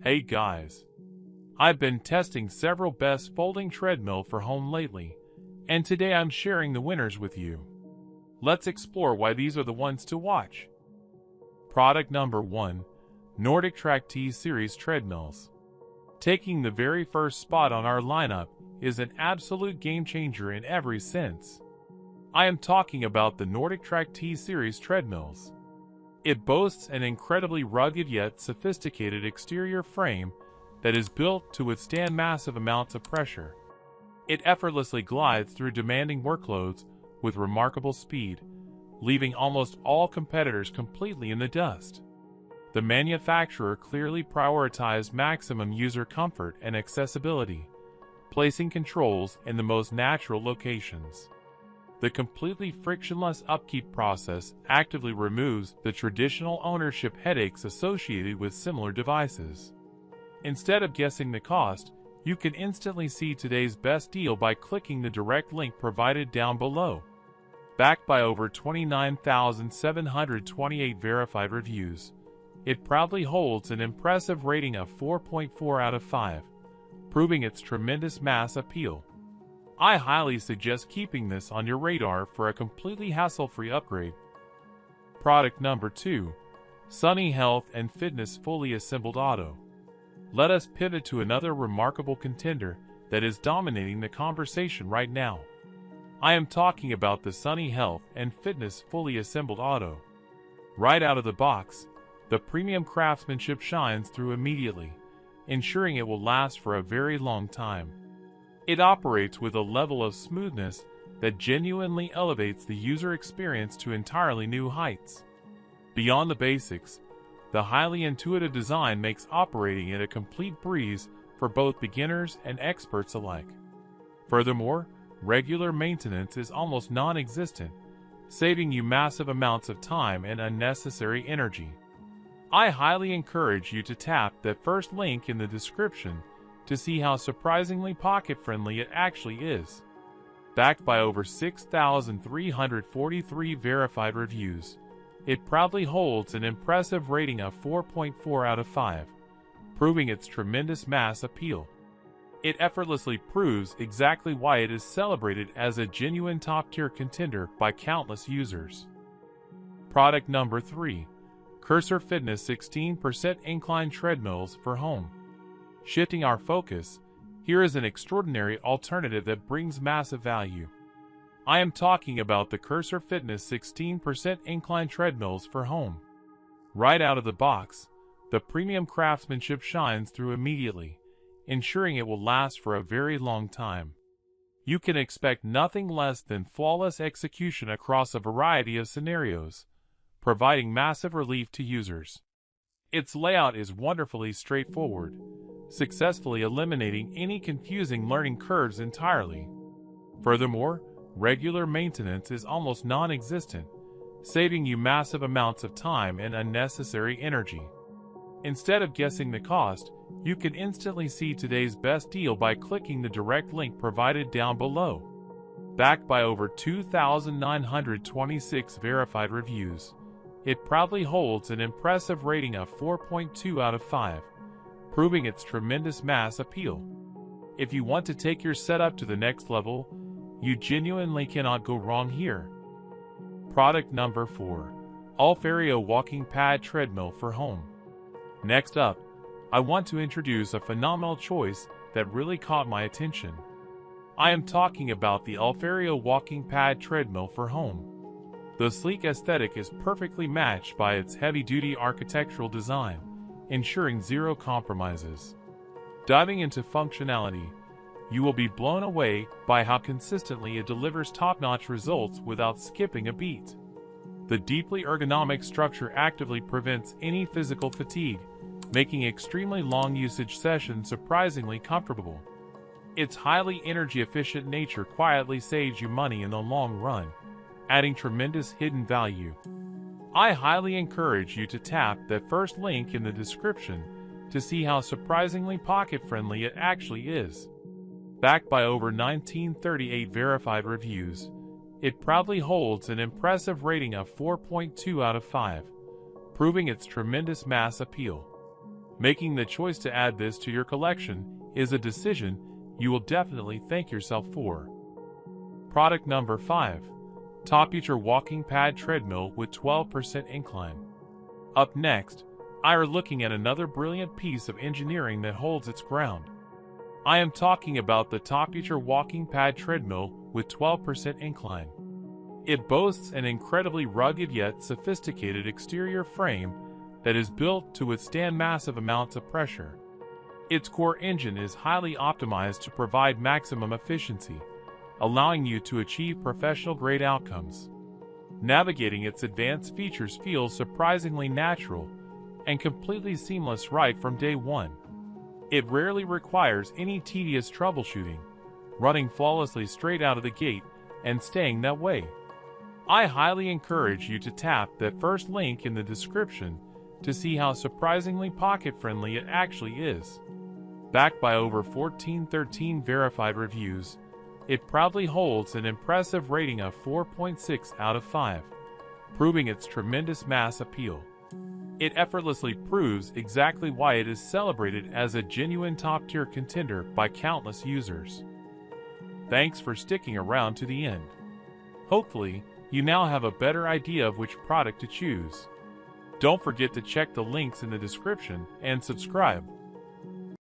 Hey guys, I've been testing several best folding treadmill for home lately, and today I'm sharing the winners with you. Let's explore why these are the ones to watch. Product number 1, NordicTrack T-Series Treadmills. Taking the very first spot on our lineup is an absolute game changer in every sense. I am talking about the NordicTrack T-Series Treadmills. It boasts an incredibly rugged yet sophisticated exterior frame that is built to withstand massive amounts of pressure. It effortlessly glides through demanding workloads with remarkable speed, leaving almost all competitors completely in the dust. The manufacturer clearly prioritized maximum user comfort and accessibility, placing controls in the most natural locations. The completely frictionless upkeep process actively removes the traditional ownership headaches associated with similar devices. Instead of guessing the cost, you can instantly see today's best deal by clicking the direct link provided down below. Backed by over 29,728 verified reviews, it proudly holds an impressive rating of 4.4 out of 5, proving its tremendous mass appeal. I highly suggest keeping this on your radar for a completely hassle-free upgrade. Product number 2, Sunny Health and Fitness Fully Assembled Auto. Let us pivot to another remarkable contender that is dominating the conversation right now. I am talking about the Sunny Health and Fitness Fully Assembled Auto. Right out of the box, the premium craftsmanship shines through immediately, ensuring it will last for a very long time. It operates with a level of smoothness that genuinely elevates the user experience to entirely new heights. Beyond the basics, the highly intuitive design makes operating it a complete breeze for both beginners and experts alike. Furthermore, regular maintenance is almost non-existent, saving you massive amounts of time and unnecessary energy. I highly encourage you to tap that first link in the description to see how surprisingly pocket-friendly it actually is. Backed by over 6,343 verified reviews, it proudly holds an impressive rating of 4.4 out of 5, proving its tremendous mass appeal. It effortlessly proves exactly why it is celebrated as a genuine top-tier contender by countless users. Product number 3, Cursor Fitness 16% Incline Treadmills for Home. Shifting our focus, here is an extraordinary alternative that brings massive value. I am talking about the Cursor Fitness 16% Incline Treadmills for Home. Right out of the box, the premium craftsmanship shines through immediately, ensuring it will last for a very long time. You can expect nothing less than flawless execution across a variety of scenarios, providing massive relief to users. Its layout is wonderfully straightforward, successfully eliminating any confusing learning curves entirely. Furthermore, regular maintenance is almost non-existent, saving you massive amounts of time and unnecessary energy. Instead of guessing the cost, you can instantly see today's best deal by clicking the direct link provided down below. Backed by over 2,926 verified reviews, it proudly holds an impressive rating of 4.2 out of 5, proving its tremendous mass appeal. If you want to take your setup to the next level, you genuinely cannot go wrong here. Product number 4, Ulfario Walking Pad Treadmill for Home. Next up, I want to introduce a phenomenal choice that really caught my attention. I am talking about the Ulfario Walking Pad Treadmill for Home. The sleek aesthetic is perfectly matched by its heavy-duty architectural design, ensuring zero compromises. Diving into functionality, you will be blown away by how consistently it delivers top-notch results without skipping a beat. The deeply ergonomic structure actively prevents any physical fatigue, making extremely long usage sessions surprisingly comfortable. Its highly energy-efficient nature quietly saves you money in the long run, adding tremendous hidden value. I highly encourage you to tap that first link in the description to see how surprisingly pocket-friendly it actually is. Backed by over 1938 verified reviews, it proudly holds an impressive rating of 4.2 out of 5, proving its tremendous mass appeal. Making the choice to add this to your collection is a decision you will definitely thank yourself for. Product number 5. TOPUTURE Walking Pad Treadmill with 12% Incline. Up next, I are looking at another brilliant piece of engineering that holds its ground. I am talking about the TOPUTURE Walking Pad Treadmill with 12% Incline. It boasts an incredibly rugged yet sophisticated exterior frame that is built to withstand massive amounts of pressure. Its core engine is highly optimized to provide maximum efficiency, allowing you to achieve professional-grade outcomes. Navigating its advanced features feels surprisingly natural and completely seamless right from day one. It rarely requires any tedious troubleshooting, running flawlessly straight out of the gate and staying that way. I highly encourage you to tap that first link in the description to see how surprisingly pocket-friendly it actually is. Backed by over 1413 verified reviews, it proudly holds an impressive rating of 4.6 out of 5, proving its tremendous mass appeal. It effortlessly proves exactly why it is celebrated as a genuine top-tier contender by countless users. Thanks for sticking around to the end. Hopefully, you now have a better idea of which product to choose. Don't forget to check the links in the description and subscribe.